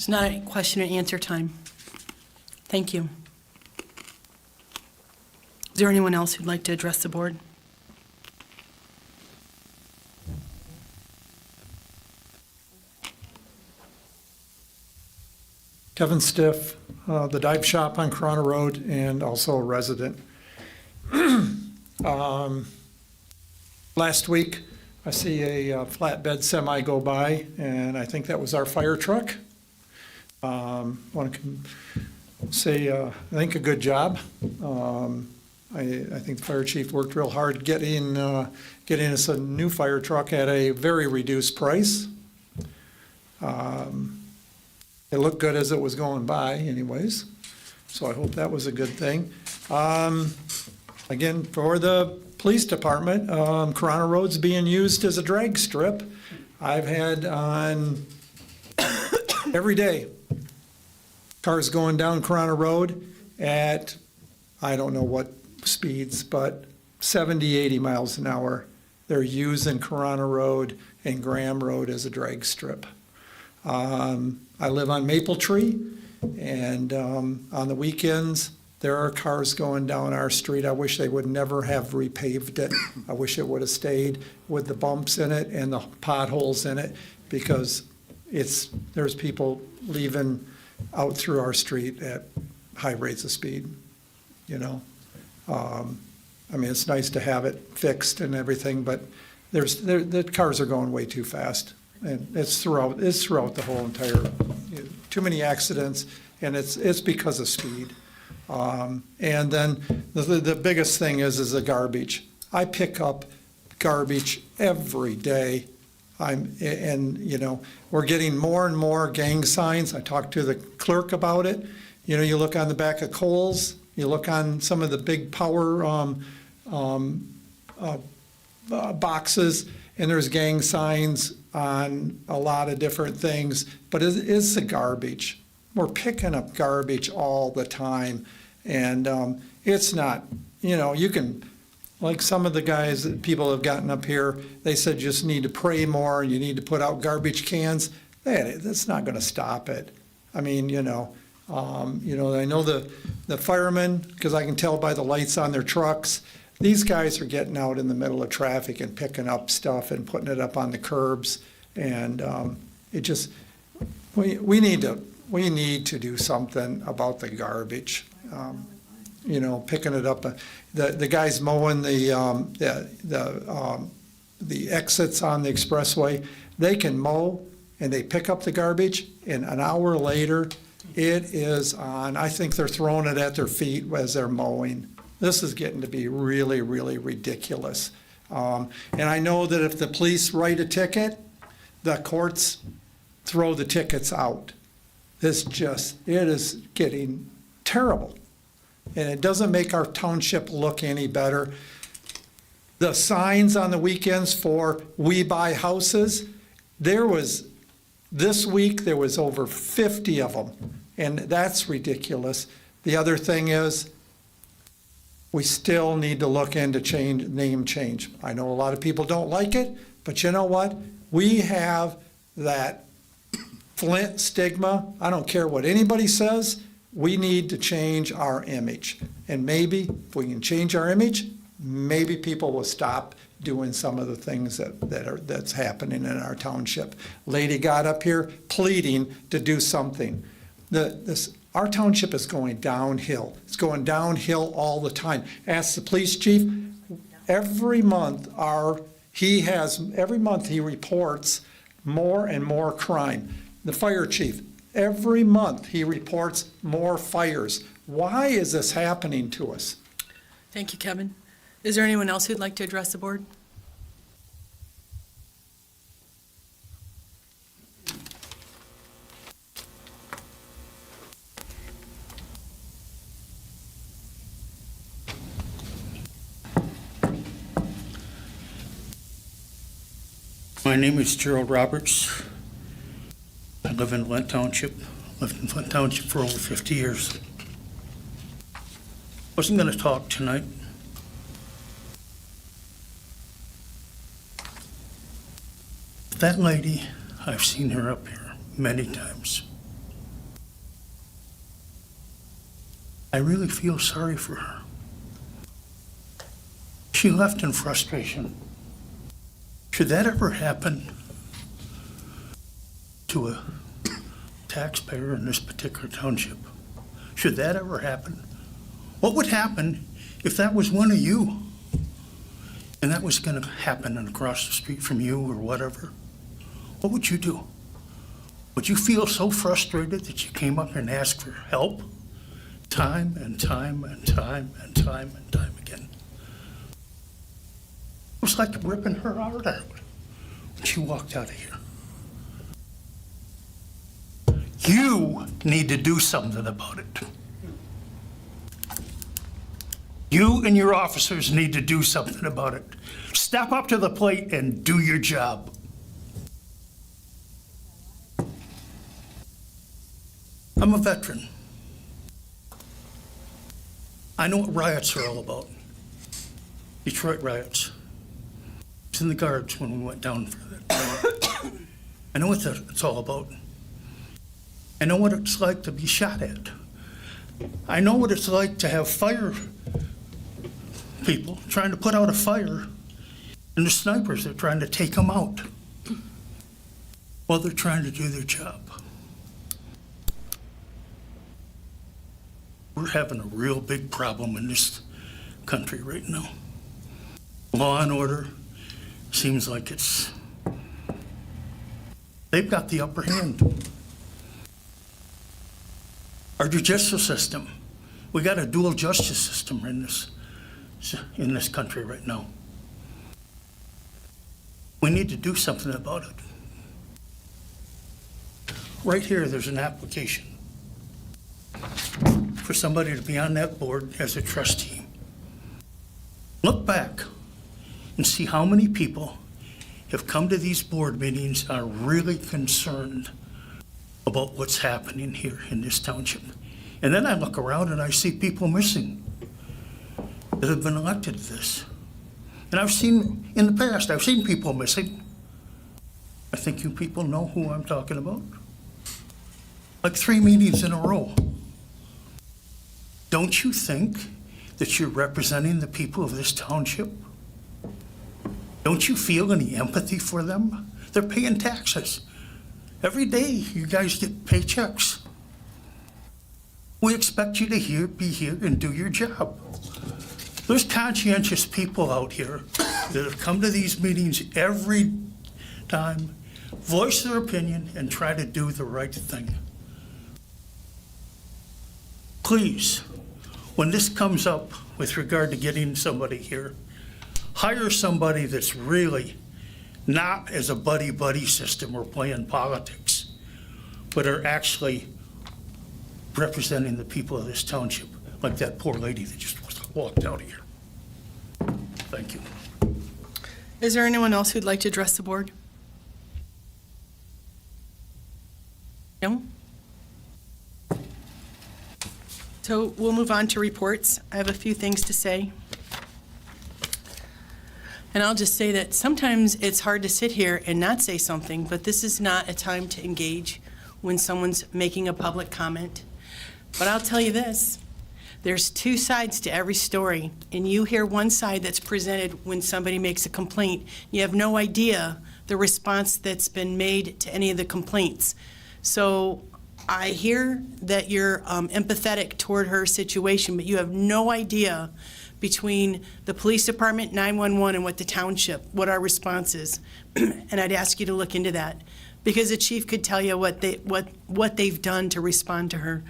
It's not a question and answer time. Thank you. Is there anyone else who'd like to address the board? Kevin Stiff, the dive shop on Corona Road, and also a resident. Last week, I see a flatbed semi go by, and I think that was our fire truck. Want to say, I think a good job. I think the fire chief worked real hard getting us a new fire truck at a very reduced price. It looked good as it was going by anyways, so I hope that was a good thing. Again, for the police department, Corona Road's being used as a drag strip. I've had on every day, cars going down Corona Road at, I don't know what speeds, but 70, 80 miles an hour. They're using Corona Road and Graham Road as a drag strip. I live on Maple Tree, and on the weekends, there are cars going down our street. I wish they would never have repaved it. I wish it would have stayed with the bumps in it and the potholes in it, because there's people leaving out through our street at high rates of speed, you know. I mean, it's nice to have it fixed and everything, but the cars are going way too fast. And it's throughout the whole entire, too many accidents, and it's because of speed. And then the biggest thing is the garbage. I pick up garbage every day. We're getting more and more gang signs. I talked to the clerk about it. You know, you look on the back of Kohl's, you look on some of the big power boxes, and there's gang signs on a lot of different things, but it's the garbage. We're picking up garbage all the time, and it's not, you can, like some of the guys that people have gotten up here, they said just need to pray more, you need to put out garbage cans. That's not gonna stop it. I mean, I know the firemen, because I can tell by the lights on their trucks, these guys are getting out in the middle of traffic and picking up stuff and putting it up on the curbs, and we need to do something about the garbage. Picking it up. The guys mowing the exits on the expressway, they can mow and they pick up the garbage, and an hour later, it is on. I think they're throwing it at their feet as they're mowing. This is getting to be really, really ridiculous. And I know that if the police write a ticket, the courts throw the tickets out. It is getting terrible. And it doesn't make our township look any better. The signs on the weekends for We Buy Houses, this week there was over 50 of them, and that's ridiculous. The other thing is, we still need to look into name change. I know a lot of people don't like it, but you know what? We have that Flint stigma. I don't care what anybody says. We need to change our image. And maybe if we can change our image, maybe people will stop doing some of the things that's happening in our township. Lady got up here pleading to do something. Our township is going downhill. It's going downhill all the time. Ask the police chief. Every month he reports more and more crime. The fire chief, every month he reports more fires. Why is this happening to us? Thank you, Kevin. Is there anyone else who'd like to address the board? My name is Gerald Roberts. I live in Flint Township. Lived in Flint Township for over 50 years. Wasn't going to talk tonight. That lady, I've seen her up here many times. I really feel sorry for her. She left in frustration. Should that ever happen to a taxpayer in this particular township? Should that ever happen? What would happen if that was one of you? And that was gonna happen across the street from you or whatever? What would you do? Would you feel so frustrated that you came up and asked for help? Time and time and time and time and time again. It was like ripping her heart out when she walked out of here. You need to do something about it. You and your officers need to do something about it. Step up to the plate and do your job. I'm a veteran. I know what riots are all about. Detroit riots. I was in the Guards when we went down for that. I know what it's all about. I know what it's like to be shot at. I know what it's like to have fire people trying to put out a fire and the snipers are trying to take them out while they're trying to do their job. We're having a real big problem in this country right now. Law and order seems like they've got the upper hand. Our judicial system, we got a dual justice system in this country right now. We need to do something about it. Right here, there's an application for somebody to be on that board as a trustee. Look back and see how many people have come to these board meetings are really concerned about what's happening here in this township. And then I look around and I see people missing that have been elected to this. And I've seen, in the past, I've seen people missing. I think you people know who I'm talking about. Like 3 meetings in a row. Don't you think that you're representing the people of this township? Don't you feel any empathy for them? They're paying taxes. Every day you guys get paychecks. We expect you to be here and do your job. There's conscientious people out here that have come to these meetings every time, voice their opinion, and try to do the right thing. Please, when this comes up with regard to getting somebody here, hire somebody that's really not as a buddy-buddy system or playing politics, but are actually representing the people of this township, like that poor lady that just walked out of here. Thank you. Is there anyone else who'd like to address the board? No? So we'll move on to reports. I have a few things to say. And I'll just say that sometimes it's hard to sit here and not say something, but this is not a time to engage when someone's making a public comment. But I'll tell you this, there's 2 sides to every story, and you hear one side that's presented when somebody makes a complaint. You have no idea the response that's been made to any of the complaints. So I hear that you're empathetic toward her situation, but you have no idea between the police department, 911, and what the township, what our response is. And I'd ask you to look into that, because the chief could tell you what they've done to respond to her,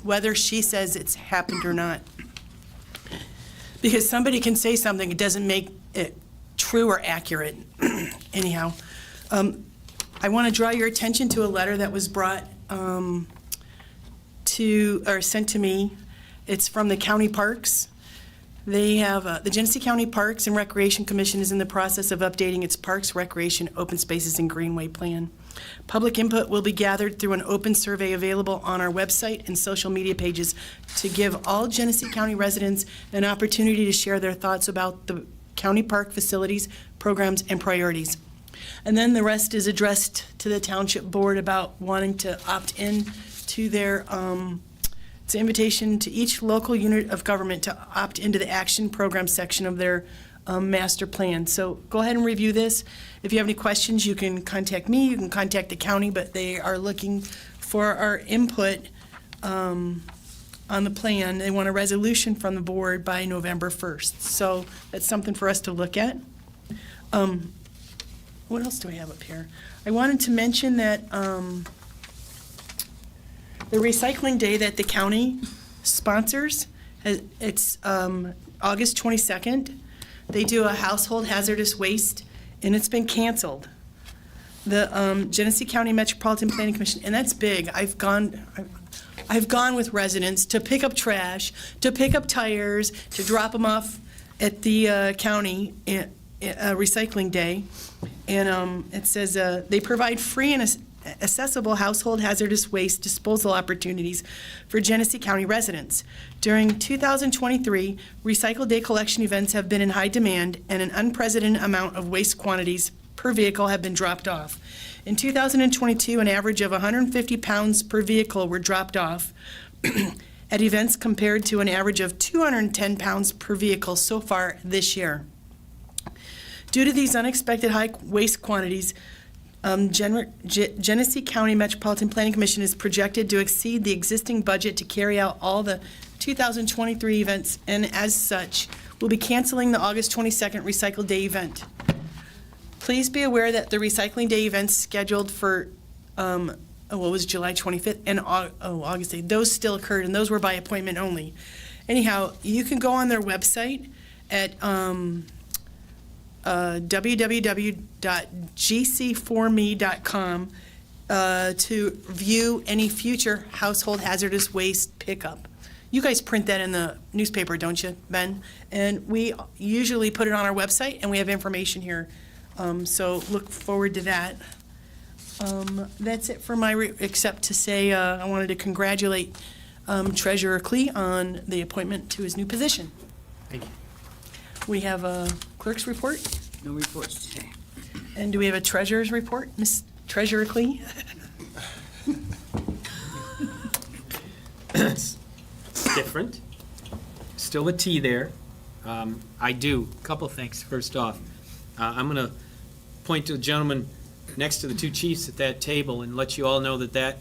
whether she says it's happened or not. Because somebody can say something, it doesn't make it true or accurate. Anyhow, I want to draw your attention to a letter that was brought sent to me. It's from the county parks. They have, the Genesee County Parks and Recreation Commission is in the process of updating its parks, recreation, open spaces, and greenway plan. Public input will be gathered through an open survey available on our website and social media pages to give all Genesee County residents an opportunity to share their thoughts about the county park facilities, programs, and priorities. And then the rest is addressed to the township board about wanting to opt in to their It's an invitation to each local unit of government to opt into the action program section of their master plan. So go ahead and review this. If you have any questions, you can contact me, you can contact the county, but they are looking for our input on the plan. They want a resolution from the board by November 1st. So that's something for us to look at. What else do I have up here? I wanted to mention that the recycling day that the county sponsors, it's August 22nd. They do a household hazardous waste, and it's been canceled. The Genesee County Metropolitan Planning Commission, and that's big. I've gone with residents to pick up trash, to pick up tires, to drop them off at the county recycling day. And it says they provide free and accessible household hazardous waste disposal opportunities for Genesee County residents. During 2023, Recycle Day collection events have been in high demand, and an unprecedented amount of waste quantities per vehicle have been dropped off. In 2022, an average of 150 pounds per vehicle were dropped off at events compared to an average of 210 pounds per vehicle so far this year. Due to these unexpected high waste quantities, Genesee County Metropolitan Planning Commission is projected to exceed the existing budget to carry out all the 2023 events, and as such, will be canceling the August 22nd Recycle Day event. Please be aware that the Recycling Day events scheduled for, July 25th and August 8th, those still occurred, and those were by appointment only. Anyhow, you can go on their website at www.gc4me.com to view any future household hazardous waste pickup. You guys print that in the newspaper, don't you, Ben? And we usually put it on our website, and we have information here. So look forward to that. That's it for my, except to say I wanted to congratulate Treasurer Klee on the appointment to his new position. Thank you. We have a clerk's report, No reports today. and do we have a treasurer's report? Miss Treasurer Klee? It's different. Still a T there. I do. Couple things. First off, I'm going to point to the gentleman next to the two chiefs at that table and let you all know that that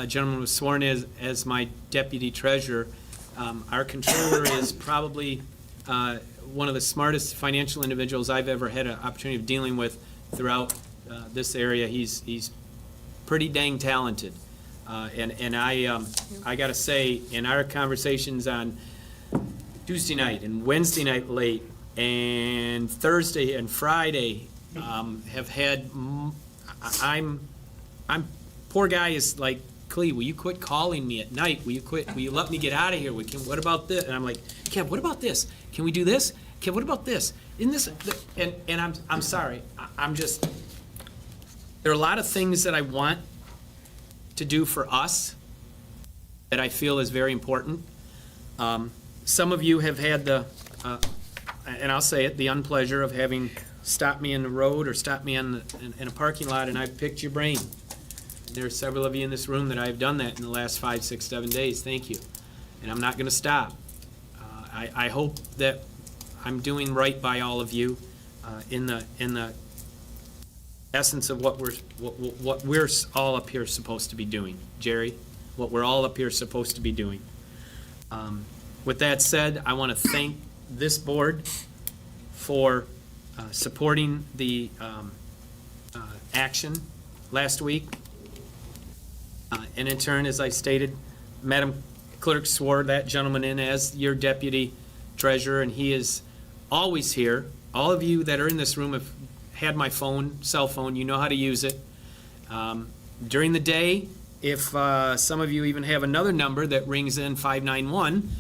gentleman was sworn as my deputy treasurer. Our controller is probably one of the smartest financial individuals I've ever had an opportunity of dealing with throughout this area. He's pretty dang talented. And I got to say, in our conversations on Tuesday night and Wednesday night late and Thursday and Friday, have had, poor guy is like, Clee, will you quit calling me at night? Will you let me get out of here? What about this? And I'm like, Kev, what about this? Can we do this? Kev, what about this? Isn't this, and I'm sorry, I'm just, there are a lot of things that I want to do for us that I feel is very important. Some of you have had the, and I'll say it, the unpleasure of having stopped me in the road or stopped me in a parking lot, and I've picked your brain. There are several of you in this room that I've done that in the last 5, 6, 7 days. Thank you. And I'm not going to stop. I hope that I'm doing right by all of you in the essence of what we're all up here supposed to be doing. Jerry, what we're all up here supposed to be doing. With that said, I want to thank this board for supporting the action last week. And in turn, as I stated, Madam Clerk swore that gentleman in as your deputy treasurer, and he is always here. All of you that are in this room have had my cell phone, you know how to use it. During the day, if some of you even have another number that rings in 591,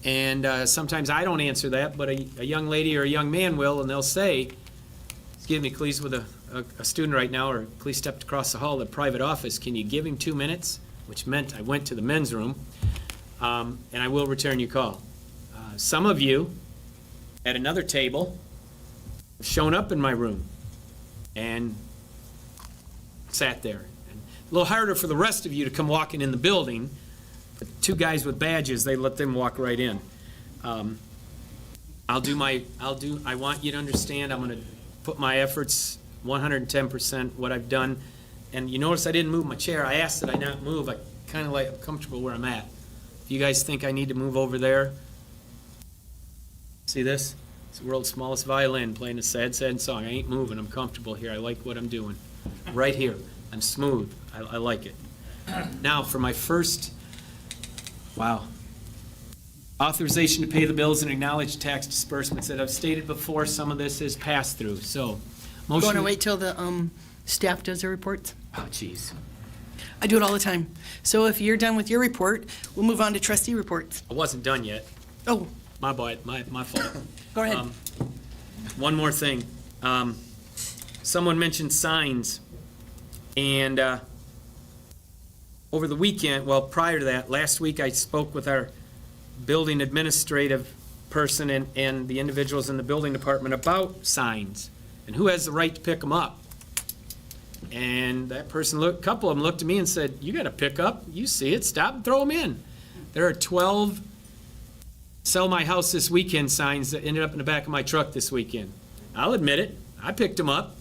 and sometimes I don't answer that, but a young lady or a young man will, and they'll say, excuse me, Clee's with a student right now, or Clee stepped across the hall to the private office, can you give him 2 minutes? Which meant I went to the men's room, and I will return your call. Some of you at another table have shown up in my room and sat there. And a little harder for the rest of you to come walking in the building two guys with badges, they let them walk right in. I want you to understand, I'm gonna put my efforts 110% what I've done. And you notice I didn't move my chair. I asked that I not move. I kind of like, I'm comfortable where I'm at. If you guys think I need to move over there, see this? It's the world's smallest violin playing a sad, sad song. I ain't moving. I'm comfortable here. I like what I'm doing. Right here. I'm smooth. I like it. Now, for my first, wow. Authorization to pay the bills and acknowledge tax disbursements that I've stated before. Some of this is passed through, so. Motion. Want to wait till the staff does their reports? Oh, jeez. I do it all the time. So if you're done with your report, we'll move on to trustee reports. I wasn't done yet. Oh, My fault. go ahead. One more thing. Someone mentioned signs, and over the weekend, well, prior to that, last week I spoke with our building administrative person and the individuals in the building department about signs and who has the right to pick them up. And that person a couple of them looked at me and said, "You got to pick up. You see it. Stop and throw them in." There are 12 "Sell my house this weekend" signs that ended up in the back of my truck this weekend. I'll admit it. I picked them up.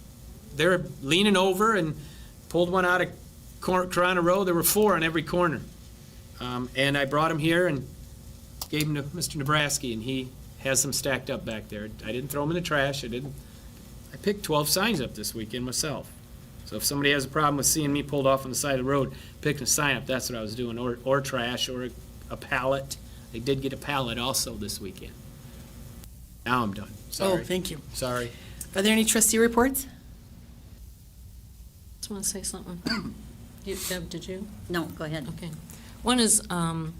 They're leaning over and pulled one out of Corona Road. There were 4 on every corner. And I brought them here and gave them to Mr. Nebraski, and he has them stacked up back there. I didn't throw them in the trash. I picked 12 signs up this weekend myself. So if somebody has a problem with seeing me pulled off on the side of the road, picking a sign up, that's what I was doing, or trash, or a pallet. They did get a pallet also this weekend. Now I'm done. Oh, Sorry. thank you. Sorry. Are there any trustee reports? Just want to say something. Deb, did you? No, go ahead. Okay. One is, Karen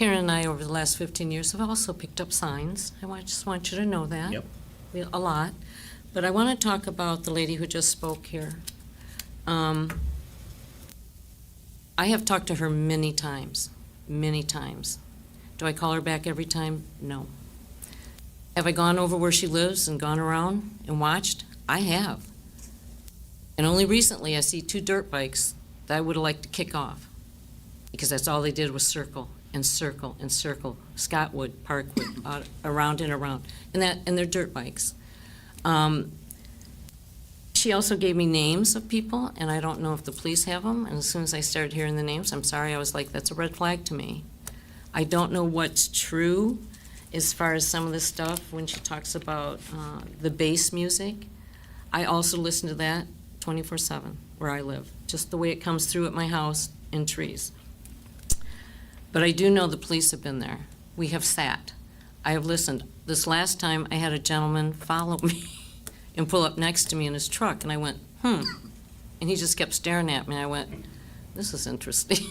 and I, over the last 15 years, have also picked up signs. Just want you to know that. Yep. A lot. But I want to talk about the lady who just spoke here. I have talked to her many times. Do I call her back every time? No. Have I gone over where she lives and gone around and watched? I have. And only recently I see 2 dirt bikes that I would have liked to kick off, because that's all they did was circle and circle and circle, Scottwood, Parkwood, around and around, and they're dirt bikes. She also gave me names of people, and I don't know if the police have them, and as soon as I started hearing the names, I'm sorry, I was like, that's a red flag to me. I don't know what's true as far as some of this stuff when she talks about the bass music. I also listen to that 24/7 where I live, just the way it comes through at my house in trees. But I do know the police have been there. We have sat. I have listened. This last time, I had a gentleman follow me and pull up next to me in his truck, and I went, And he just kept staring at me, and I went, this is interesting.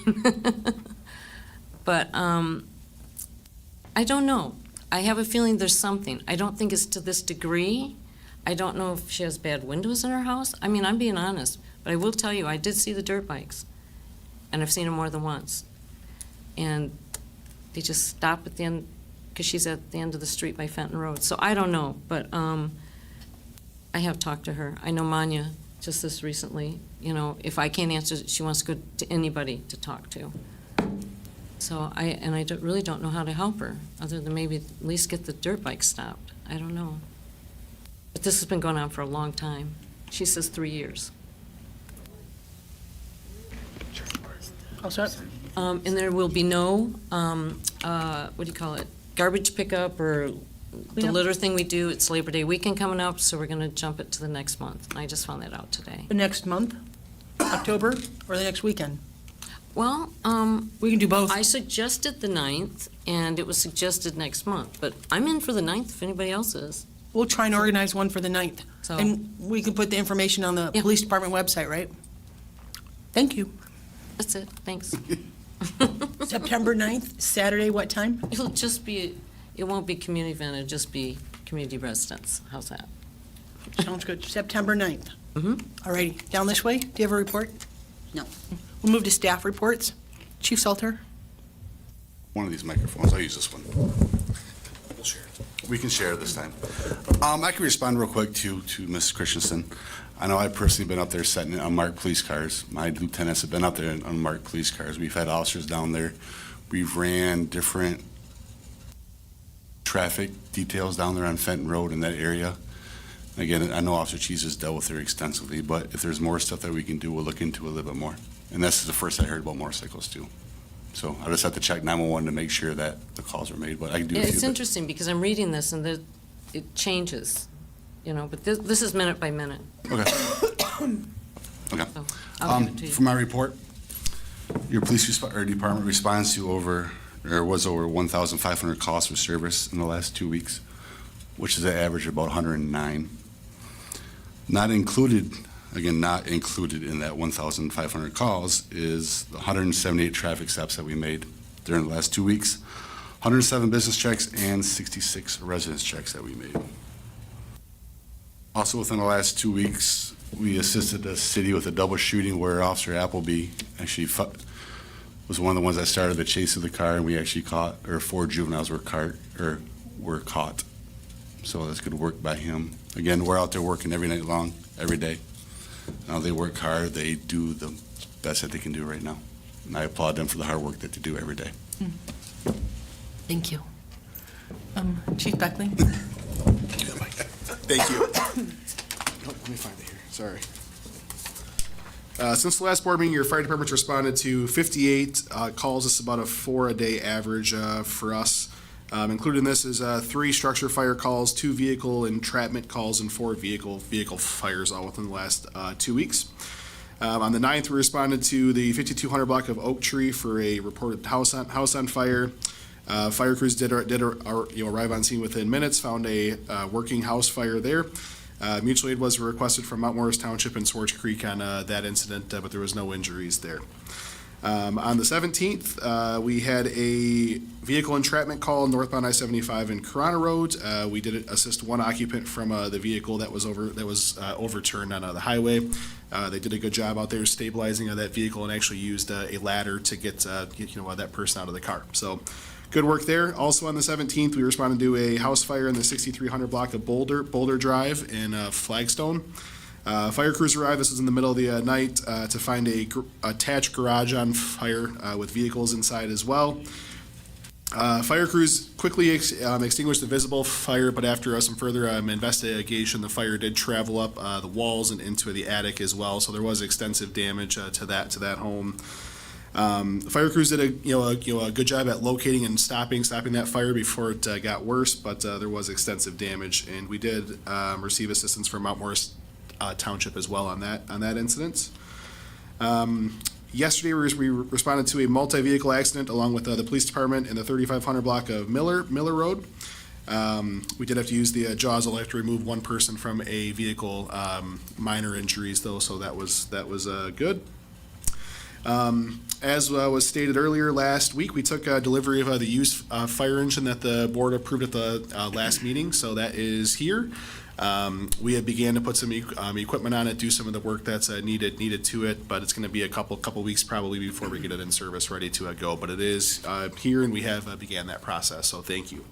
But I don't know. I have a feeling there's something. I don't think it's to this degree. I don't know if she has bad windows in her house. I mean, I'm being honest, but I will tell you, I did see the dirt bikes, and I've seen them more than once. And they just stop at the end, because she's at the end of the street by Fenton Road. So I don't know, but I have talked to her. I know Manya, just this recently, if I can't answer, she wants to go to anybody to talk to. So I really don't know how to help her, other than maybe at least get the dirt bike stopped. I don't know. But this has been going on for a long time. She says 3 years. I'll start. And there will be no, what do you call it, garbage pickup or the Cleanup? litter thing we do. It's Labor Day weekend coming up, so we're going to jump it to the next month. And I just found that out today. The next month, October, or the next weekend? Well, We can do both. I suggested the 9th, and it was suggested next month, but I'm in for the 9th if anybody else is. We'll try and organize one for the 9th. So- And we can put the information on the Yeah. police department website, right? Thank you. That's it, thanks. September 9th, Saturday, what time? It'll just be, it won't be community event, it'll just be community residents. How's that? Sounds good. September 9th. Mhm. All righty. Down this way, do you have a report? No. We'll move to staff reports. Chief Salter? One of these microphones, I'll use this one. We'll share it. We can share this time. I can respond real quick to Ms. Christensen. I know I've personally been up there setting unmarked police cars. My lieutenants have been up there in unmarked police cars. We've had officers down there. We've ran different traffic details down there on Fenton Road in that area. Again, I know Officer Cheese has dealt with there extensively, but if there's more stuff that we can do, we'll look into a little bit more. And this is the first I heard about motorcycles too. So I just have to check 911 to make sure that the calls are made, but I can do a Yeah, few. it's interesting because I'm reading this and it changes, but this is minute by minute. Okay. Okay. So I'll give it to you. For my report, your police department responds to was over 1,500 calls for service in the last 2 weeks, which is an average of about 109. Not included in that 1,500 calls is the 178 traffic stops that we made during the last 2 weeks, 107 business checks, and 66 residence checks that we made. Also, within the last 2 weeks, we assisted the city with a double shooting where Officer Appleby actually was one of the ones that started the chase of the car, and we actually caught, or 4 juveniles were caught. So that's good work by him. Again, we're out there working every night long, every day. They work hard. They do the best that they can do right now. And I applaud them for the hard work that they do every day. Thank you. Chief Beckley? Thank you. Let me find it here, sorry. Since the last board meeting, your fire department's responded to 58 calls. This is about a 4-a-day average for us. Included in this is 3 structure fire calls, 2 vehicle entrapment calls, and 4 vehicle fires all within the last 2 weeks. On the 9th, we responded to the 5200 block of Oak Tree for a reported house on fire. Fire crews did arrive on scene within minutes, found a working house fire there. Mutual aid was requested from Mount Morris Township and Swartz Creek on that incident, but there was no injuries there. On the 17th, we had a vehicle entrapment call northbound I-75 in Corona Road. We did assist one occupant from the vehicle that was overturned on the highway. They did a good job out there stabilizing that vehicle and actually used a ladder to get that person out of the car. So good work there. Also on the 17th, we responded to a house fire in the 6300 block of Boulder Drive in Flagstone. Fire crews arrived, this was in the middle of the night, to find a attached garage on fire with vehicles inside as well. Fire crews quickly extinguished the visible fire, but after some further investigation, the fire did travel up the walls and into the attic as well, so there was extensive damage to that home. The fire crews did a good job at locating and stopping that fire before it got worse, but there was extensive damage, and we did receive assistance from Mount Morris Township as well on that incident. Yesterday, we responded to a multi-vehicle accident along with the police department in the 3500 block of Miller Road. We did have to use the Jaws elect to remove one person from a vehicle, minor injuries though, so that was good. As was stated earlier last week, we took delivery of the used fire engine that the board approved at the last meeting, so that is here. We have began to put some equipment on it, do some of the work that's needed to it, but it's going to be a couple weeks probably before we get it in service, ready to go. But it is here, and we have began that process. So thank you.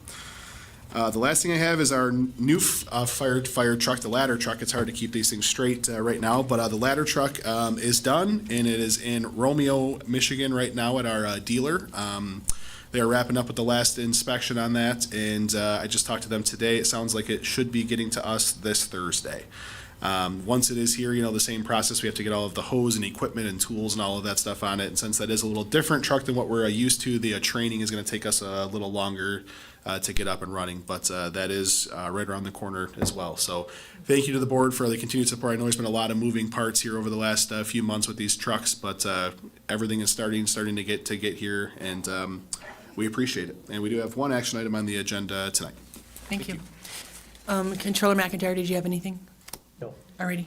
The last thing I have is our new fire truck, the ladder truck. It's hard to keep these things straight right now, but the ladder truck is done, and it is in Romeo, Michigan right now at our dealer. They are wrapping up with the last inspection on that, and I just talked to them today. It sounds like it should be getting to us this Thursday. Once it is here, the same process. We have to get all of the hose and equipment and tools and all of that stuff on it. And since that is a little different truck than what we're used to, the training is going to take us a little longer to get up and running. But that is right around the corner as well. So thank you to the board for the continued support. I know there's been a lot of moving parts here over the last few months with these trucks, but everything is starting to get here, and we appreciate it. And we do have one action item on the agenda tonight. Thank you. Controller McIntyre, did you have anything? No. Alrighty.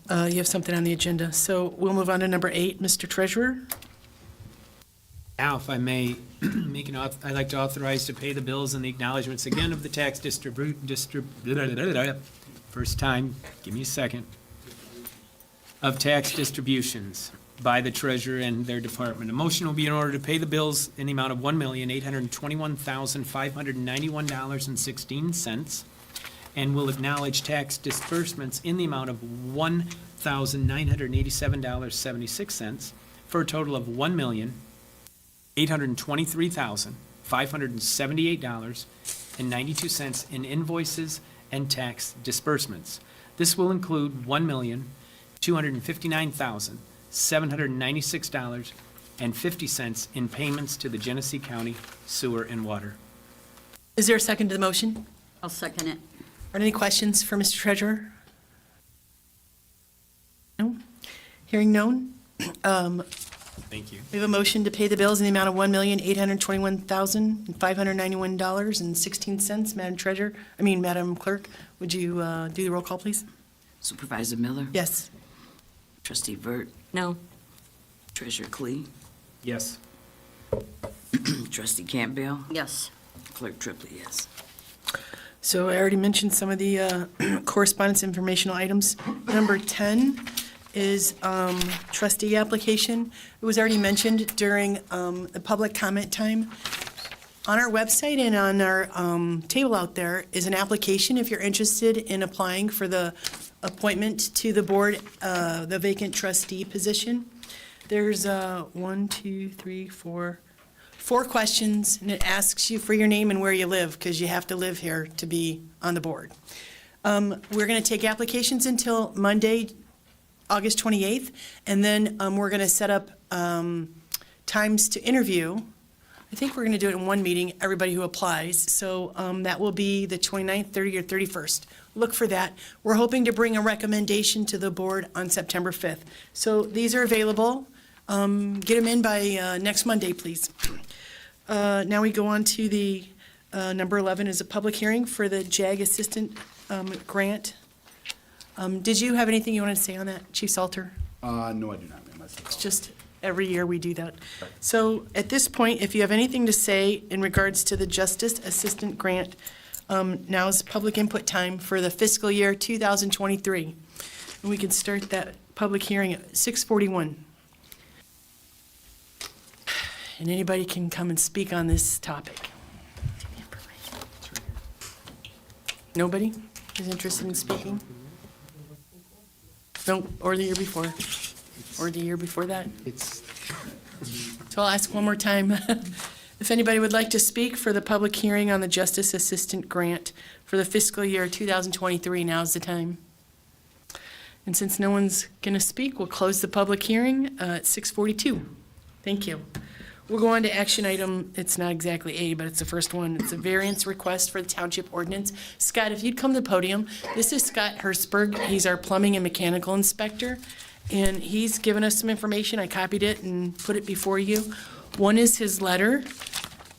You have something on the agenda. So we'll move on to number 8, Mr. Treasurer. Now, if I may, I'd like to authorize to pay the bills and the acknowledgements again of the tax first time, give me a second, of tax distributions. by the treasurer and their department. A motion will be in order to pay the bills in the amount of $1,821,591.16 and will acknowledge tax disbursements in the amount of $1,987.76 for a total of $1,823,578.92 in invoices and tax disbursements. This will include $1,259,796.50 in payments to the Genesee County Sewer and Water. Is there a second to the motion? I'll second it. Are there any questions for Mr. Treasurer? No? Hearing none? Thank you. We have a motion to pay the bills in the amount of $1,821,591.16. Madam Clerk, would you do the roll call, please? Supervisor Miller? Yes. Trustee Vert? No. Treasurer Clee? Yes. Trustee Campbell? Yes. Clerk Triplett, yes. So I already mentioned some of the correspondence informational items. Number 10 is trustee application. It was already mentioned during the public comment time. On our website and on our table out there is an application if you're interested in applying for the appointment to the board, the vacant trustee position. There's 4 questions, and it asks you for your name and where you live, because you have to live here to be on the board. We're going to take applications until Monday, August 28th, and then we're going to set up times to interview. I think we're going to do it in one meeting, everybody who applies. So that will be the 29th, 30th, or 31st. Look for that. We're hoping to bring a recommendation to the board on September 5th. So these are available. Get them in by next Monday, please. Now we go on to the number 11 is a public hearing for the JAG Assistant Grant. Did you have anything you wanted to say on that, Chief Salter? No, I do not, ma'am. It's just every year we do that. So at this point, if you have anything to say in regards to the Justice Assistant Grant, now is public input time for the fiscal year 2023. And we can start that public hearing at 6:41. And anybody can come and speak on this topic. Nobody is interested in speaking? No, or the year before? Or the year before that? So I'll ask one more time. If anybody would like to speak for the public hearing on the Justice Assistant Grant for the fiscal year 2023, now's the time. And since no one's going to speak, we'll close the public hearing at 6:42. Thank you. We'll go on to action item, it's not exactly A, but it's the first one. It's a variance request for the township ordinance. Scott, if you'd come to the podium. This is Scott Hertzberg. He's our plumbing and mechanical inspector, and he's given us some information. I copied it and put it before you. One is his letter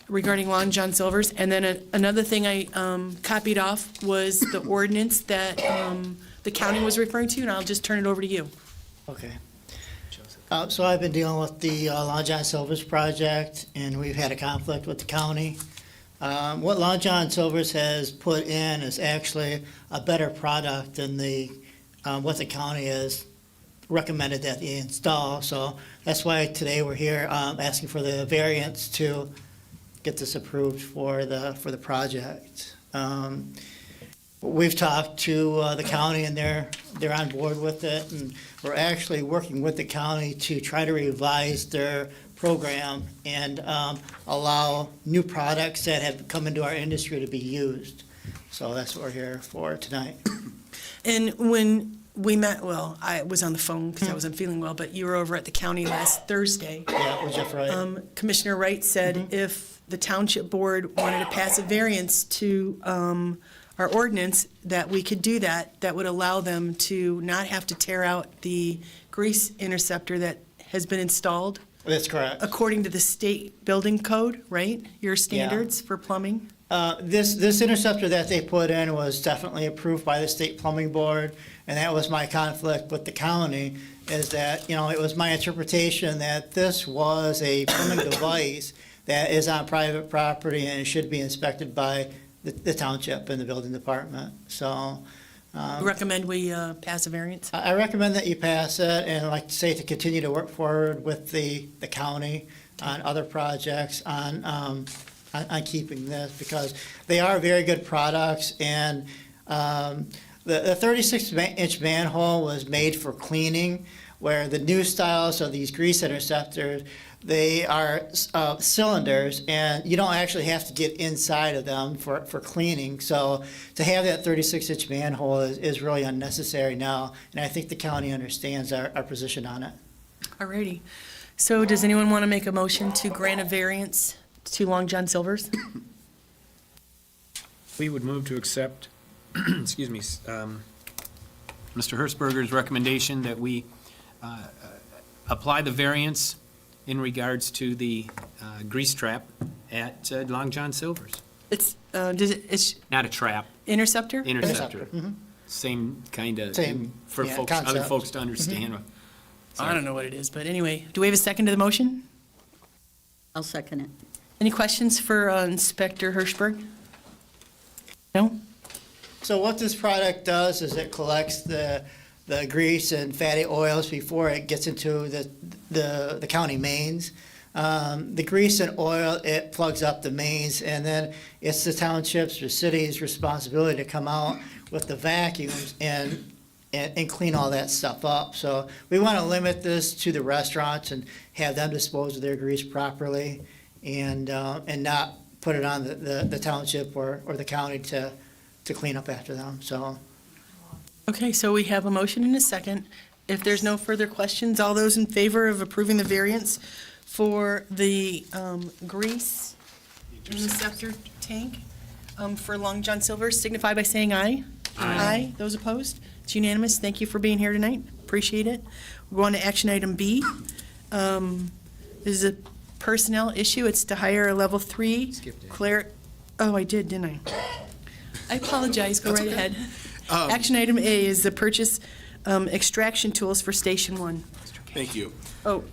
regarding Long John Silver's, and then another thing I copied off was the ordinance that the county was referring to, and I'll just turn it over to you. Okay. So I've been dealing with the Long John Silver's project, and we've had a conflict with the county. What Long John Silver's has put in is actually a better product than what the county has recommended that they install. So that's why today we're here asking for the variance to get this approved for the project. We've talked to the county, and they're on board with it, and we're actually working with the county to try to revise their program and allow new products that have come into our industry to be used. So that's what we're here for tonight. And when we met, well, I was on the phone because I wasn't feeling well, but you were over at the county last Thursday. Yeah, was Jeff right? Commissioner Wright said if the township board wanted to pass a variance to our ordinance, that we could do that. That would allow them to not have to tear out the grease interceptor that has been installed That's correct. according to the state building code, right? Your standards for plumbing? This interceptor that they put in was definitely approved by the state plumbing board, and that was my conflict with the county, is that, it was my interpretation that this was a plumbing device that is on private property and should be inspected by the township and the building department. So Recommend we pass a variance? I recommend that you pass it, and I'd like to say to continue to work forward with the county on other projects, on keeping this, because they are very good products, and the 36-inch manhole was made for cleaning, where the new styles of these grease interceptors, they are cylinders, and you don't actually have to get inside of them for cleaning. So to have that 36-inch manhole is really unnecessary now, and I think the county understands our position on it. Alrighty. So does anyone want to make a motion to grant a variance to Long John Silver's? We would move to accept, excuse me, Mr. Hertzberger's recommendation that we apply the variance in regards to the grease trap at Long John Silver's. It's, it's Not a trap, Interceptor? interceptor. Mhm. Same kind of, Same, for yeah, folks, other concept. folks to understand. I don't know what it is, but anyway, do we have a second to the motion? I'll second it. Any questions for Inspector Hirschberg? No? So what this product does is it collects the grease and fatty oils before it gets into the county mains. The grease and oil, it plugs up the mains, and then it's the township's or city's responsibility to come out with the vacuums and clean all that stuff up. So we want to limit this to the restaurants and have them dispose of their grease properly, and not put it on the township or the county to clean up after them, so. Okay, so we have a motion and a second. If there's no further questions, all those in favor of approving the variance for the grease interceptor tank for Long John Silver signify by saying aye. Aye. Those opposed? It's unanimous. Thank you for being here tonight. Appreciate it. We're on to action item B. This is a personnel issue. It's to hire a level 3 cleric. Oh, I did, didn't I? I apologize. Go right ahead. Action item A is the purchase extraction tools for Station 1. Thank you. Oh,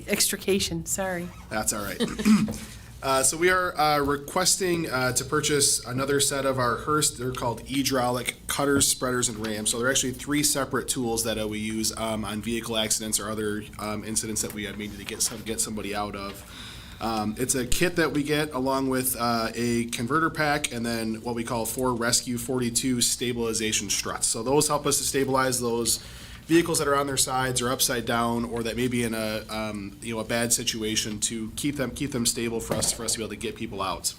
extrication, sorry. That's all right. So we are requesting to purchase another set of our Hearst, they're called hydraulic cutters, spreaders, and rams. So they're actually 3 separate tools that we use on vehicle accidents or other incidents that we have needed to get somebody out of. It's a kit that we get along with a converter pack and then what we call 4 Rescue 42 stabilization struts. So those help us to stabilize those vehicles that are on their sides or upside down or that may be in a bad situation to keep them stable for us to be able to get people out.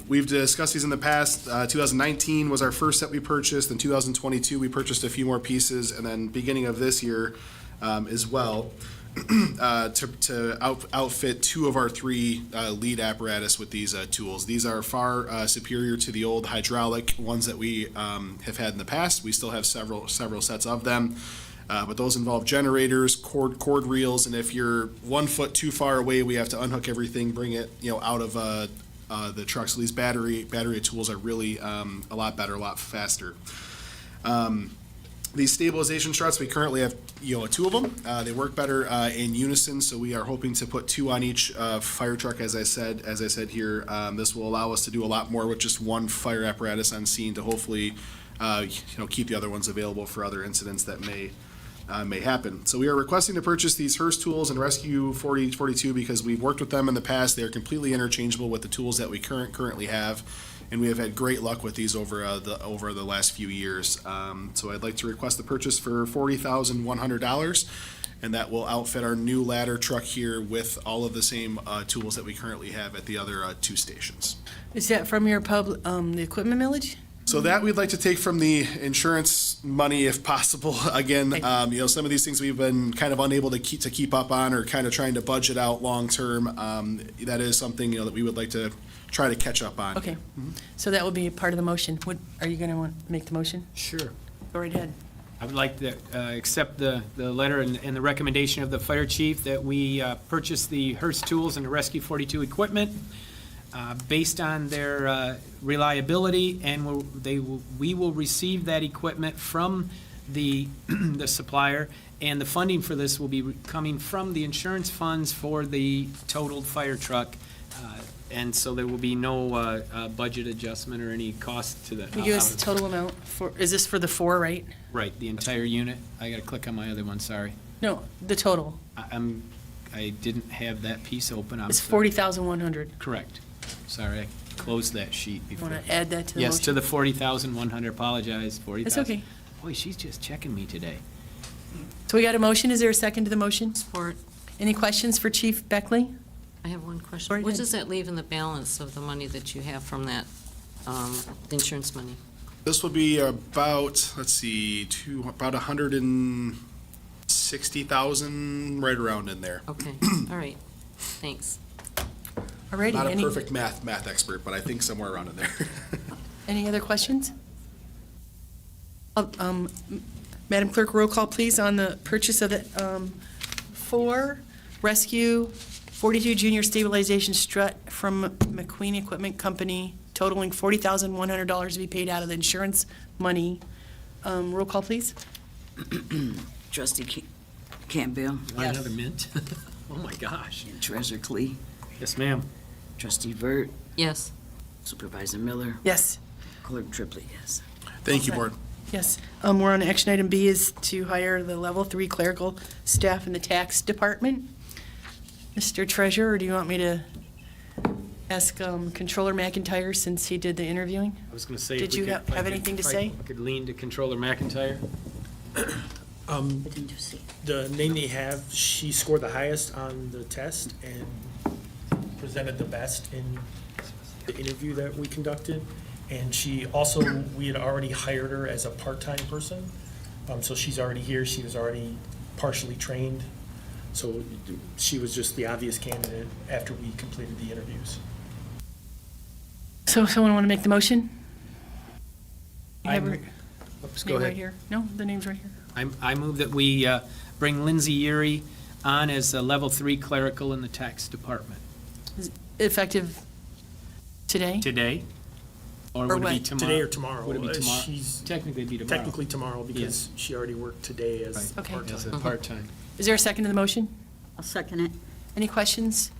We've discussed these in the past. 2019 was our first set we purchased. In 2022 we purchased a few more pieces, and then beginning of this year as well. To outfit 2 of our 3 lead apparatus with these tools. These are far superior to the old hydraulic ones that we have had in the past. We still have several sets of them, but those involve generators, cord reels, and if you're 1 foot too far away, we have to unhook everything, bring it out of the truck. So these battery tools are really a lot better, a lot faster. These stabilization struts, we currently have 2 of them. They work better in unison, so we are hoping to put 2 on each fire truck. As I said here, this will allow us to do a lot more with just 1 fire apparatus on scene to hopefully keep the other ones available for other incidents that may happen. So we are requesting to purchase these Hearst tools and Rescue 42 because we've worked with them in the past. They are completely interchangeable with the tools that we currently have, and we have had great luck with these over the last few years. So I'd like to request the purchase for $40,100, and that will outfit our new ladder truck here with all of the same tools that we currently have at the other 2 stations. Is that from your the equipment millage? So that we'd like to take from the insurance money if possible. Again, some of these things we've been kind of unable to keep up on or kind of trying to budget out long term. That is something that we would like to try to catch up on. Okay, so that will be part of the motion. Are you going to want to make the motion? Sure. Go right ahead. I would like to accept the letter and the recommendation of the fire chief that we purchase the Hearst tools and the Rescue 42 equipment based on their reliability, and we will receive that equipment from the supplier, and the funding for this will be coming from the insurance funds for the totaled fire truck and so there will be no budget adjustment or any cost to the. Can you give us the total amount for, is this for the 4, right? Right, the entire unit. I gotta click on my other one, sorry. No, the total. I didn't have that piece open. I'm It's sorry. 40,100. Correct. Sorry, I closed that sheet You before. want to add that to the motion? Yes, to the 40,100, apologize, 40,000. That's okay. Boy, she's just checking me today. So we got a motion. Is there a second to the motion? Support. Any questions for Chief Beckley? I have one question. Go What ahead. does that leave in the balance of the money that you have from that insurance money? This will be about, let's see, about 160,000, right around in there. Okay, all right, thanks. Alrighty. Not a Any, perfect math expert, but I think somewhere around in there. any other questions? Madam Clerk, roll call, please, on the purchase of the 4 Rescue 42 Junior Stabilization Strut from McQueen Equipment Company, totaling $40,100 to be paid out of the insurance money. Roll call, please. Trustee Campbell, Want another mint? Oh, my gosh. Treasurer Clee, Yes, ma'am. Trustee Vert, Yes, Supervisor Miller, Yes. Clerk Triplett, yes. Thank you, Board. Yes, we're on action item B is to hire the level 3 clerical staff in the tax department. Mr. Treasurer, do you want me to ask Controller McIntyre since he did the interviewing? I was gonna say. if Did we you could- have if I could- anything to if I say? Could lean to Controller McIntyre. The name they have, she scored the highest on the test and presented the best in the interview that we conducted. And she also, we had already hired her as a part-time person. So she's already here, she was already partially trained. So she was just the obvious candidate after we completed the interviews. So someone want to make the motion? You have her Oops, go name right ahead. here? No, the name's right here. I move that we bring Lindsay Yuri on as a level 3 clerical in the tax department. Effective today? Today? Or would it be when? tomorrow? Today or tomorrow? Would it be tomorrow? She's Technically it'd be tomorrow. technically tomorrow because she already worked today as Okay. part-time. As a part-time. Is there a second to the motion? I'll second it. Any questions?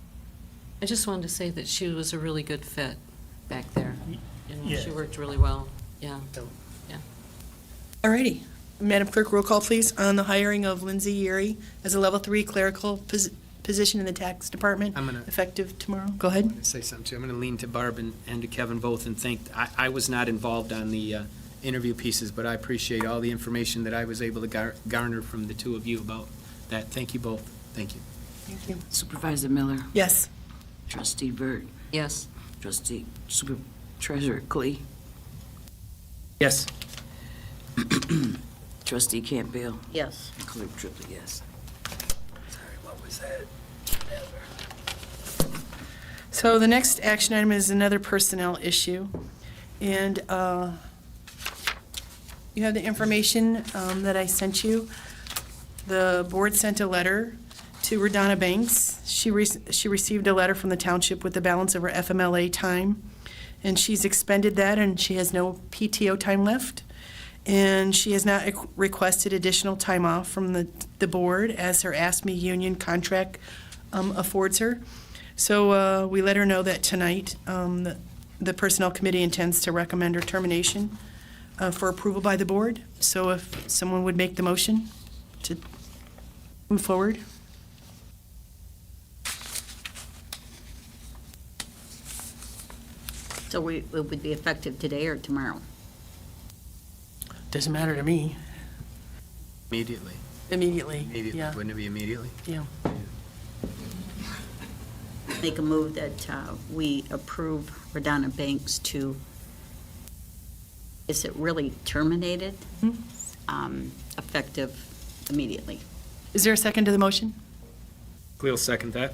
I just wanted to say that she was a really good fit back there. Yeah. She worked really well, yeah. Alrighty. Madam Clerk, roll call, please, on the hiring of Lindsay Yuri as a level 3 clerical position in the tax department, I'm gonna- effective tomorrow. Go ahead. Say something too. I'm going to lean to Barb and to Kevin both and thank, I was not involved on the interview pieces, but I appreciate all the information that I was able to garner from the two of you about that. Thank you both. Thank you. Thank you. Supervisor Miller, Yes. Trustee Vert, Yes, Treasurer Clee, Yes. Trustee Campbell, Yes. and Clerk Triplett, yes. So the next action item is another personnel issue. And you have the information that I sent you. The board sent a letter to Radonna Banks. She received a letter from the township with the balance of her FMLA time, and she's expended that, and she has no PTO time left. And she has not requested additional time off from the board as her ASME union contract affords her. So we let her know that tonight the Personnel Committee intends to recommend her termination for approval by the board. So if someone would make the motion to move forward. So it would be effective today or tomorrow? Doesn't matter to me. Immediately. Immediately. Immediately. Yeah, Wouldn't it be immediately? yeah. Make a move that we approve Radonna Banks to, is it really terminated? Effective immediately. Is there a second to the motion? Cleo, second that.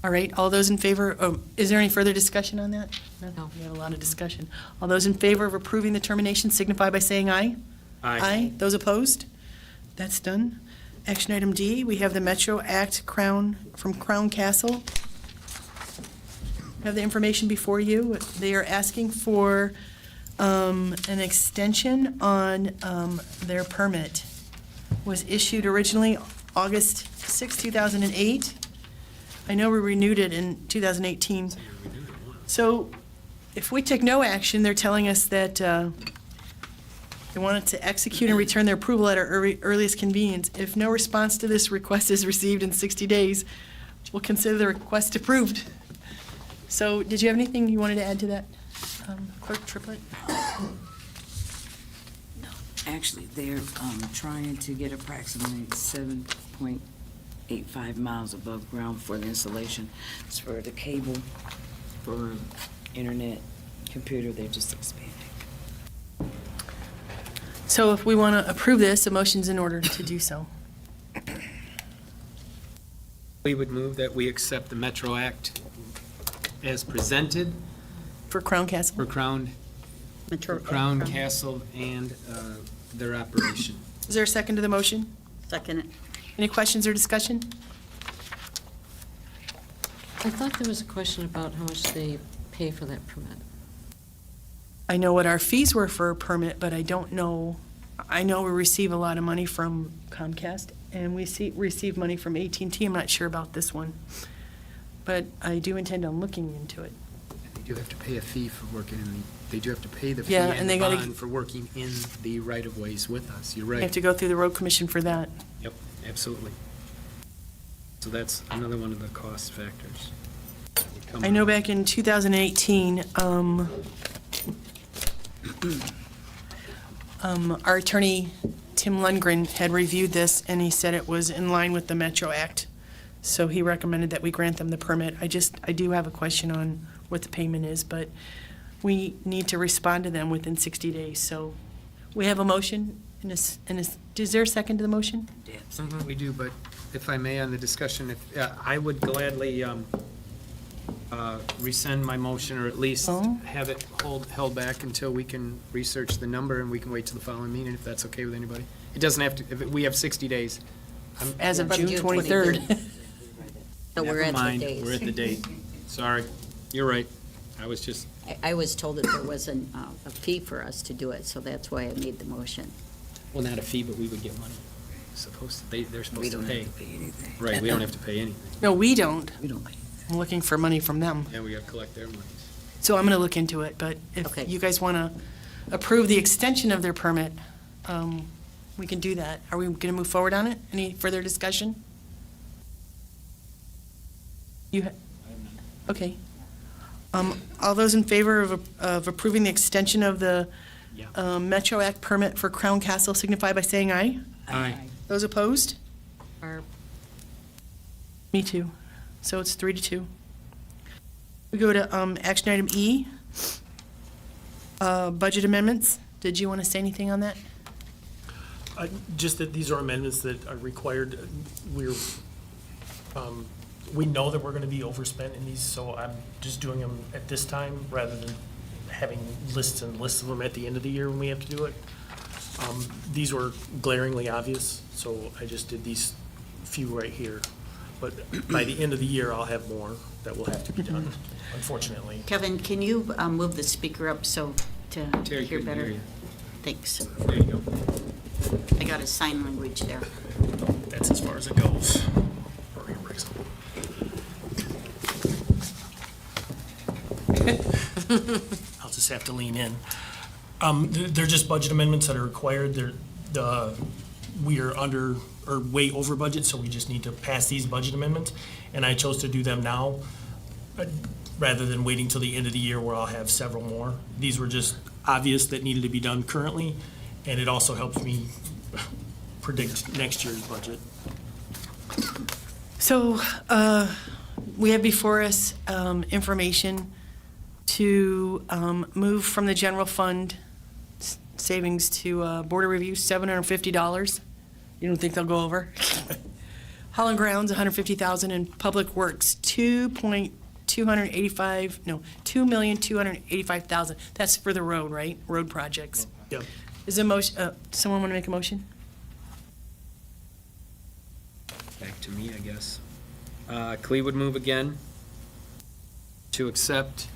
All right, all those in favor, is there any further discussion on that? No. We had a lot of discussion. All those in favor of approving the termination signify by saying aye. Aye. Those opposed? That's done. Action item D, we have the Metro Act from Crown Castle. Have the information before you. They are asking for an extension on their permit. Was issued originally August 6, 2008. I know we renewed it in 2018. So if we take no action, they're telling us that they wanted to execute and return their approval at our earliest convenience. If no response to this request is received in 60 days, we'll consider the request approved. So did you have anything you wanted to add to that, Clerk Triplett? Actually, they're trying to get approximately 7.85 miles above ground for the installation. It's for the cable, for internet, computer, they're just expanding. So if we want to approve this, a motion's in order to do so. We would move that we accept the Metro Act as presented For Crown Castle? for Crown Castle and their operation. Is there a second to the motion? Second it. Any questions or discussion? I thought there was a question about how much they pay for that permit. I know what our fees were for a permit, but I don't know, I know we receive a lot of money from Comcast, and we receive money from AT&T. I'm not sure about this one, but I do intend on looking into it. They do have to pay a fee for working in the, they do have to pay the fee Yeah, and and the they gotta- bond for working in the right-of-ways with us. You're I have right. to go through the road commission for that. Yep, absolutely. So that's another one of the cost factors. I know back in 2018, our attorney, Tim Lundgren, had reviewed this, and he said it was in line with the Metro Act. So he recommended that we grant them the permit. I do have a question on what the payment is, but we need to respond to them within 60 days. So we have a motion, is there a second to the motion? We do, but if I may, on the discussion, I would gladly rescind my motion, or at least Oh. have it held back until we can research the number, and we can wait till the following meeting, if that's okay with anybody. It doesn't have to, we have 60 days. As of From June June 23rd. So we're Never at the mind, days. we're at the date. Sorry, you're right. I was just, I was told that there wasn't a fee for us to do it, so that's why I made the motion. well, not a fee, but we would get money. They're We supposed to don't pay. have to pay anything. Right, we don't have to pay anything. No, we don't. We don't pay. I'm looking for money from them. Yeah, we gotta collect their money. So I'm going to look into it, but if Okay. you guys want to approve the extension of their permit, we can do that. Are we going to move forward on it? Any further discussion? Okay. All those in favor of approving the extension of the Yeah. Metro Act permit for Crown Castle signify by saying aye. Aye. Those opposed? Or Me too. So it's 3-2. We go to action item E, budget amendments. Did you want to say anything on that? Just that these are amendments that are required. We know that we're gonna be overspent in these, so I'm just doing them at this time rather than having lists and lists of them at the end of the year when we have to do it. These were glaringly obvious, so I just did these few right here. But by the end of the year, I'll have more that will have to be done, unfortunately. Kevin, can you move the speaker up so to Terry hear couldn't better? hear you. Thanks. There you go. I got a sign language there. That's as far as it goes. I'll just have to lean in. They're just budget amendments that are required. We are under, or way over budget, so we just need to pass these budget amendments. And I chose to do them now, rather than waiting till the end of the year where I'll have several more. These were just obvious that needed to be done currently, and it also helps me predict next year's budget. So we have before us information to move from the general fund savings to Board of Review, $750. You don't think they'll go over? Holland Grounds, $150,000, and Public Works, $2,285,000. That's for the road, right? Road projects. Yep. Is a motion, someone want to make a motion? Back to me, I guess. Clee would move again to accept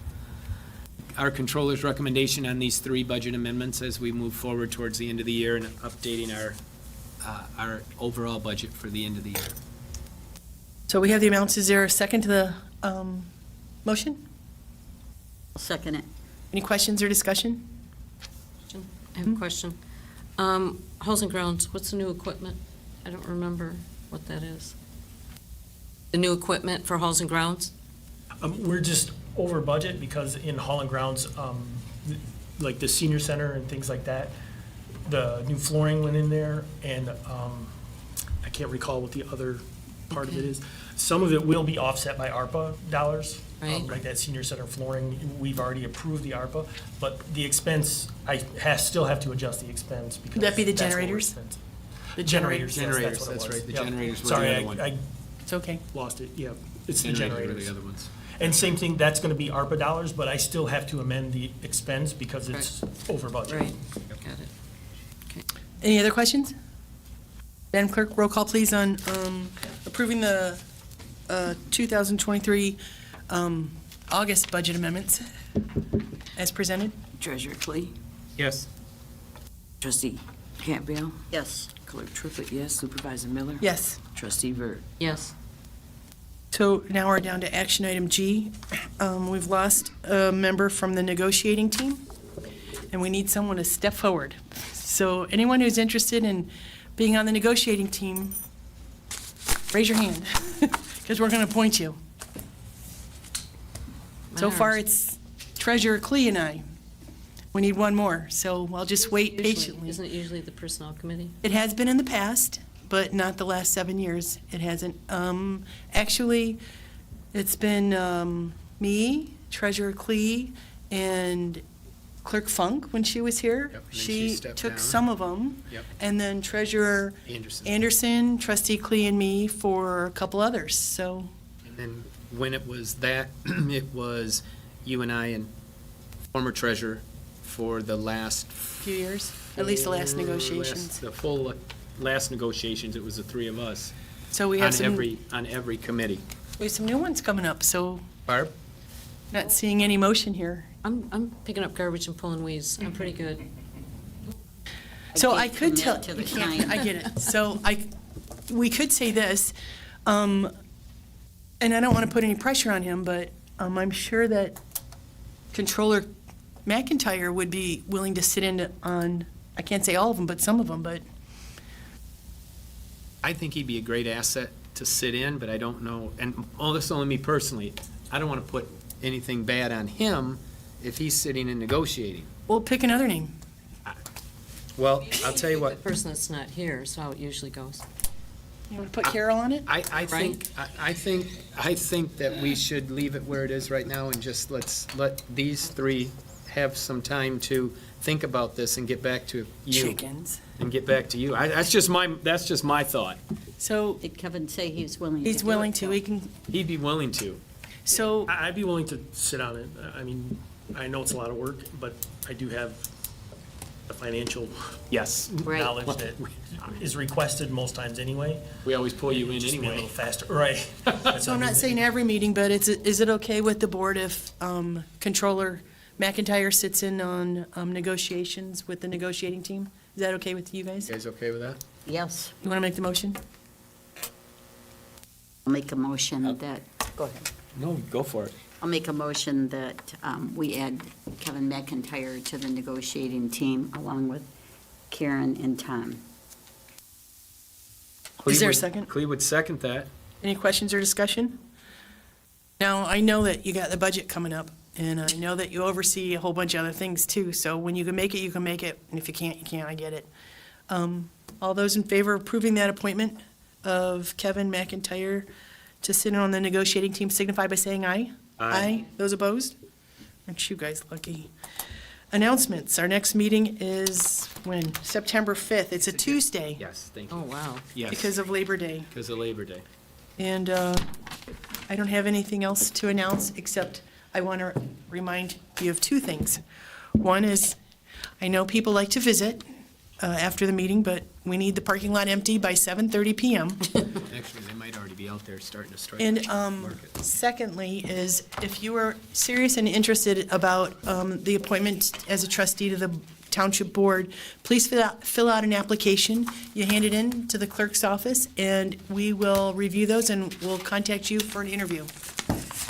our controller's recommendation on these three budget amendments as we move forward towards the end of the year and updating our overall budget for the end of the year. So we have the amounts. Is there a second to the motion? I'll second it. Any questions or discussion? I have a question. Halls and grounds, what's the new equipment? I don't remember what that is. The new equipment for halls and grounds? We're just over budget because in Hall and Grounds, like the senior center and things like that, the new flooring went in there, and I can't recall what the other part of it is. Some of it will be offset by ARPA dollars. Right. Like that senior center flooring, we've already approved the ARPA, but the expense, still have to adjust the expense because. Would that be the that's what we're generators? expensive. The Generators, yes, Generators, that's what it that's was. right. The Yep. generators were the Sorry, other one. I It's okay. lost it, yeah. It's the Generators were generators. the other ones. And same thing, that's gonna be ARPA dollars, but I still have to amend the expense because it's over budget. Right, got it. Any other questions? Madam Clerk, roll call, please, on approving the 2023 August budget amendments as presented. Treasurer Clee, Yes. trustee Campbell, Yes. clerk Triplett, yes, supervisor Miller. Yes. Trustee Vert. Yes. So now we're down to action item G. We've lost a member from the negotiating team, and we need someone to step forward. So anyone who's interested in being on the negotiating team, raise your hand, because we're going to appoint you. So far, Ours. it's Treasurer Clee and I. We need one more, so I'll just wait patiently. Isn't it usually the personnel committee? It has been in the past, but not the last 7 years. It hasn't. Actually, it's been me, Treasurer Clee, and Clerk Funk when she was here. Yep, and then she stepped took down. some of them. Yep. And then Treasurer Anderson, Trustee Clee, and me for a couple others, so. And then when it was that, it was you and I and former treasurer for the last. Few years, at least the last negotiations. The full last negotiations, it was the three of us. So we On have some, on every committee. we have some new ones coming up, so Barb? not seeing any motion here. I'm picking up garbage and pulling weeds. I'm pretty good. So I can't could tell, commit to the you can't- time. I get it. So we could say this, and I don't want to put any pressure on him, but I'm sure that Controller McIntyre would be willing to sit in on, I can't say all of them, but some of them, but I think he'd be a great asset to sit in, but I don't know, and this is only me personally, I don't want to put anything bad on him if he's sitting and negotiating. we'll pick another name. Well, I'll tell you The what, person that's not here is how it usually goes. You want to put Carol on it? I think that we should leave it where it is right now and just let these three have some time to think about this and get back to you. Chickens. And get back to you. That's just my thought. So Did Kevin say he's willing to he's do willing it, to, though? he can, He'd be willing to. so, I'd be willing to sit on it. I mean, I know it's a lot of work, but I do have the financial Yes. Right. knowledge that is requested most times anyway. We always pull you in Just be a little anyway. faster, right. so I'm not saying every meeting, but is it okay with the board if Controller McIntyre sits in on negotiations with the negotiating team? Is that okay with you guys? You guys okay with that? Yes. You want to make the motion? I'll make a motion that, go ahead. No, go for it. I'll make a motion that we add Kevin McIntyre to the negotiating team along with Karen and Tom. Is there a second? Clea would second that. Any questions or discussion? Now, I know that you got the budget coming up, and I know that you oversee a whole bunch of other things too, so when you can make it, you can make it, and if you can't, you can't, I get it. All those in favor of approving that appointment of Kevin McIntyre to sit in on the negotiating team signify by saying aye. Aye. Those opposed? Aren't you guys lucky? Announcements. Our next meeting is when? September 5th. It's a Tuesday Yes, thank Oh, you. wow. Yes, because of Labor Day. because of Labor Day. And I don't have anything else to announce, except I want to remind you of two things. One is, I know people like to visit after the meeting, but we need the parking lot empty by 7:30 PM. Actually, they might already be out there starting to strike. And market. secondly is, if you are serious and interested about the appointment as a trustee to Township Board, please fill out an application. You hand it in to the clerk's office, and we will review those, and we'll contact you for an interview.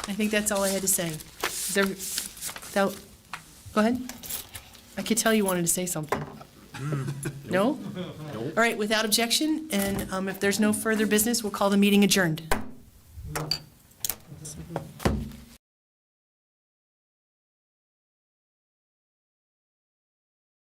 I think that's all I had to say. Go ahead. I could tell you wanted to say something. No? All right, without objection, and if there's no further business, we'll call the meeting adjourned.